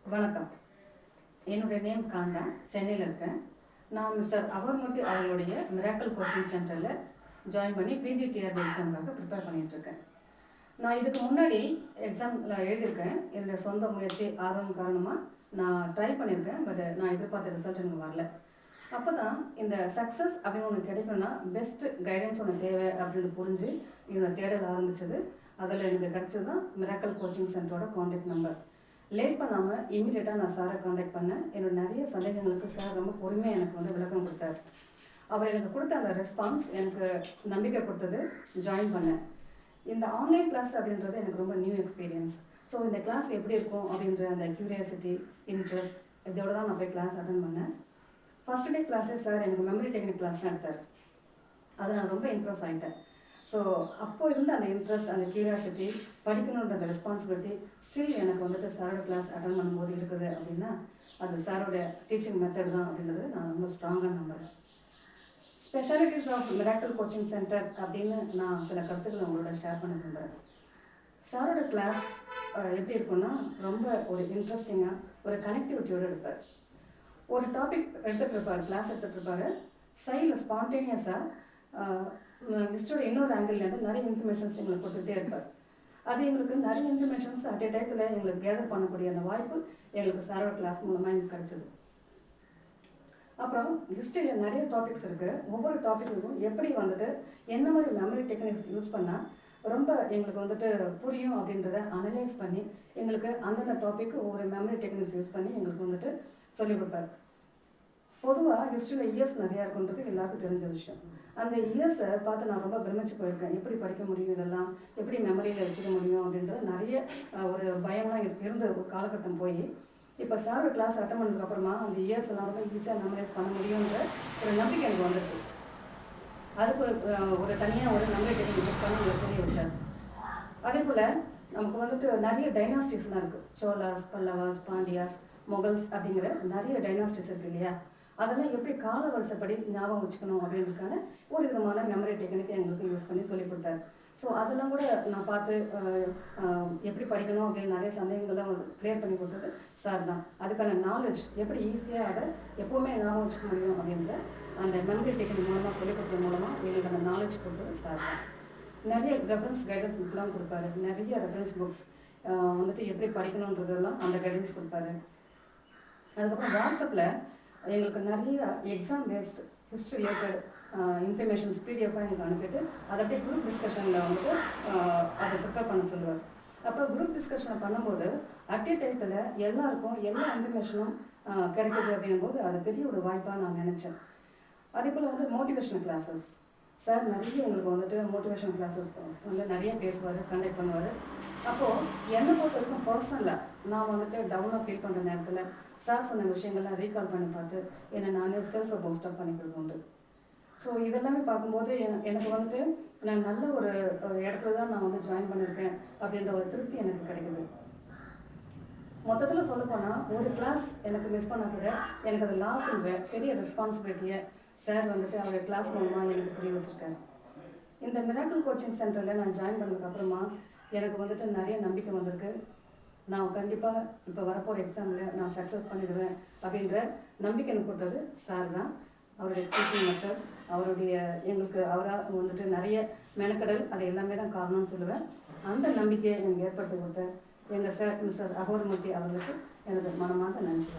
வணக்கம். என்னுடைய நேம் காந்தா. சென்னையில் இருக்கேன். நான் மிஸ்டர் அகர்மூர்த்தி அவர்களுடைய மிராக்கிள் கோச்சிங் சென்டரில் ஜாயின் பண்ணி பிஜிடிஆர்பி எக்ஸாமுக்காக ப்ரிப்பேர் பண்ணிகிட்ருக்கேன். நான் இதுக்கு முன்னாடி எக்ஸாமில் எழுதியிருக்கேன். என்னுடைய சொந்த முயற்சி ஆர்வம் காரணமாக நான் ட்ரை பண்ணியிருக்கேன். பட் நான் எதிர்பார்த்த ரிசல்ட் எனக்கு வரல. அப்போ தான் இந்த சக்ஸஸ் அப்படின்னு ஒன்று கிடைக்கணும்னா பெஸ்ட்டு கைடன்ஸ் ஒன்று தேவை அப்படின்னு புரிஞ்சு என்னோடய தேடல் ஆரம்பித்தது. அதில் எனக்கு கிடச்சது தான் மிராக்கிள் கோச்சிங் சென்டரோட காண்டாக்ட் நம்பர். லேட் பண்ணாமல் இமீடியட்டாக நான் சாரை காண்டாக்ட் பண்ணேன். என்னோட நிறைய சந்தேகங்களுக்கு சார் ரொம்ப பொறுமையாக எனக்கு விளக்கம் கொடுத்தார். அவர் எனக்கு கொடுத்த அந்த ரெஸ்பான்ஸ் எனக்கு நம்பிக்கை கொடுத்தது. ஜாயின் பண்ணேன். இந்த ஆன்லைன் கிளாஸ் அப்படின்றது எனக்கு ரொம்ப நியூ எக்ஸ்பீரியன்ஸ். ஸோ இந்த கிளாஸ் எப்படி இருக்கும் அப்படின்ற அந்த க்யூரியாசிட்டி, இன்ட்ரெஸ்ட் இதோட தான் நான் போய் கிளாஸ் அட்டன் பண்ணேன். ஃபஸ்ட் டே கிளாஸே சார் எனக்கு மெமரி டெக்னிக் கிளாஸ் தான் எடுத்தார். அதை நான் ரொம்ப இம்ப்ரெஸ் ஆகிட்டேன். ஸோ அப்போ இருந்த அந்த இன்ட்ரெஸ்ட், அந்த க்யூரியாசிட்டி, படிக்கணுன்ற அந்த ரெஸ்பான்சிபிலிட்டி ஸ்டில் எனக்கு சாரோட கிளாஸ் அட்டன் பண்ணும்போது இருக்குது அப்படின்னா அது சாரோட டீச்சிங் மெத்தட் தான் அப்படின்றது நான் ரொம்ப ஸ்ட்ராங்காக நம்புகிறேன். Specialities of miracle coaching centre அப்படின்னு நான் சில கருத்துக்களை உங்களோட ஷேர் பண்ண விரும்புகிறேன். சாரோட கிளாஸ் எப்படி இருக்குன்னா ரொம்ப ஒரு இன்ட்ரெஸ்டிங்காக ஒரு கனெக்டிவிட்டியோடு எடுப்பார். ஒரு டாபிக் எடுத்துகிட்டு இருப்பார், கிளாஸ் எடுத்துகிட்டு இருப்பார். சைடில் ஸ்பான்டேனியஸாக லிஸ்டோட இன்னொரு ஆங்கிள்லேருந்து நிறைய இன்ஃபர்மேஷன்ஸ் எங்களுக்கு கொடுத்துட்டே இருப்பார். அது எங்களுக்கு நிறைய இன்ஃபர்மேஷன்ஸ் அட் ஏ டயத்தில் எங்களுக்கு கேதர் பண்ணக்கூடிய அந்த வாய்ப்பு எங்களுக்கு சாரோட கிளாஸ் மூலமாக எங்களுக்கு கிடச்சிது. அப்புறம் ஹிஸ்ட்ரியில் நிறைய டாபிக்ஸ் இருக்குது. ஒவ்வொரு டாப்பிக்குக்கும் எப்படி என்ன மாதிரி மெமரி டெக்னிக்ஸ் யூஸ் பண்ணால் ரொம்ப எங்களுக்கு புரியும் அப்படின்றத அனலைஸ் பண்ணி எங்களுக்கு அந்தந்த டாப்பிக்கு ஒவ்வொரு மெமரி டெக்னிக்ஸ் யூஸ் பண்ணி எங்களுக்கு சொல்லிக் கொடுப்பார். பொதுவாக ஹிஸ்ட்ரியில் இயர்ஸ் நிறையா இருக்குன்றது எல்லாருக்கும் தெரிஞ்ச விஷயம். அந்த இயர்ஸை பார்த்து நான் ரொம்ப பிரமிச்சு போயிருக்கேன். எப்படி படிக்க முடியும், இதெல்லாம் எப்படி மெமரியில் வச்சுக்க முடியும் அப்படின்றது நிறைய ஒரு பயம்லாம் இருந்த ஒரு காலகட்டம் போய் இப்போ சாரோட கிளாஸ் அட்டன் பண்ணதுக்கப்புறமா அந்த இயர்ஸ் எல்லாம் ரொம்ப ஈஸியாக மெமரைஸ் பண்ண முடியுன்ற ஒரு நம்பிக்கை எனக்கு வந்துருக்கு. அதுக்கு ஒரு தனியாக ஒரு மெமரி டெக்னிக் யூஸ் பண்ணி உங்களுக்கு புரிய வச்சார். அதே போல் நமக்கு நிறைய டைனாஸ்டிஸ்லாம் இருக்குது. சோலாஸ், பல்லவாஸ், பாண்டியாஸ், மொகல்ஸ் அப்படிங்கிற நிறைய டைனாஸ்டிஸ் இருக்குது இல்லையா? அதெல்லாம் எப்படி கால வருஷப்படி ஞாபகம் வச்சுக்கணும் அப்படின்றதுக்கான ஒரு விதமான மெமரி டெக்னிக்கை எங்களுக்கு யூஸ் பண்ணி சொல்லி கொடுத்தாரு. ஸோ அதெல்லாம் கூட நான் பார்த்து எப்படி படிக்கணும் அப்படின்னு நிறைய சந்தேகங்கள்லாம் கிளியர் பண்ணி கொடுத்தது சார் தான். அதுக்கான நாலேஜ் எப்படி ஈஸியாக அதை எப்போவுமே ஞாபகம் வச்சுக்க முடியும் அப்படின்ற அந்த மெமரி டெக்னிக் மூலமாக சொல்லிக் கொடுத்தது மூலமாக எங்களுக்கு அந்த நாலேஜ் கொடுத்தது சார் தான். நிறைய ரெஃபரன்ஸ் கைடன்ஸ் புக்லாம் கொடுப்பாரு. நிறைய ரெஃபரன்ஸ் புக்ஸ் எப்படி படிக்கணுன்றதெல்லாம் அந்த கைடன்ஸ் கொடுப்பாரு. அதுக்கப்புறம் வாட்ஸ்அப்பில் எங்களுக்கு நிறைய exam based history related informations பிடிஎஃபாக எங்களுக்கு அனுப்பிட்டு அதை அப்படியே குரூப் டிஸ்கஷனில் அதை ப்ரிப்பேர் பண்ண சொல்லுவார். அப்போ குரூப் டிஸ்கஷனை பண்ணும்போது அட் ஏ டயத்தில் எல்லாருக்கும் எல்லா இன்ஃபர்மேஷனும் கிடைக்குது அப்படிங்கும்போது அது பெரிய ஒரு வாய்ப்பாக நான் நினச்சேன். அதே போல் மோட்டிவேஷனல் கிளாஸஸ் சார் நிறைய எங்களுக்கு மோட்டிவேஷனல் கிளாஸஸ் நிறைய பேசுவார், கண்டக்ட் பண்ணுவார். அப்போது என்னை பொறுத்த வரைக்கும் பர்சனலாக நான் டவுனாக ஃபீல் பண்ணுற நேரத்தில் சார் சொன்ன விஷயங்கள்லாம் ரீகால் பண்ணி பார்த்து என்னை நானே செல்ஃபை பூஸ்டப் பண்ணிக்கிறது உண்டு. ஸோ இதெல்லாமே பார்க்கும்போது எனக்கு நான் நல்ல ஒரு இடத்துல தான் நான் ஜாயின் பண்ணியிருக்கேன் அப்படின்ற ஒரு திருப்தி எனக்கு கிடைக்குது. மொத்தத்தில் சொல்லப்போனால் ஒரு கிளாஸ் எனக்கு மிஸ் பண்ணால் கூட எனக்கு அது லாஸ்ன்ற பெரிய ரெஸ்பான்சிபிலிட்டியை சார் அவருடைய கிளாஸ் மூலமாக எனக்கு புரிய வச்சுருக்காரு. இந்த மிராக்கிள் கோச்சிங் சென்டரில் நான் ஜாயின் பண்ணதுக்கப்புறமா எனக்கு நிறைய நம்பிக்கை வந்திருக்கு. நான் கண்டிப்பாக இப்போ வரப்போகிற எக்ஸாமில் நான் சக்ஸஸ் பண்ணிடுவேன் அப்படின்ற நம்பிக்கை எனக்கு கொடுத்தது சார் தான். அவருடைய டீச்சிங் மெத்தட், அவருடைய எங்களுக்கு அவராக நிறைய மெனக்கடல், அது எல்லாமே தான் காரணம்னு சொல்லுவேன். அந்த நம்பிக்கையை எனக்கு ஏற்படுத்தி கொடுத்த எங்கள் சார் மிஸ்டர் அகர்மூர்த்தி அவர்களுக்கு எனது மனமார்ந்த நன்றி.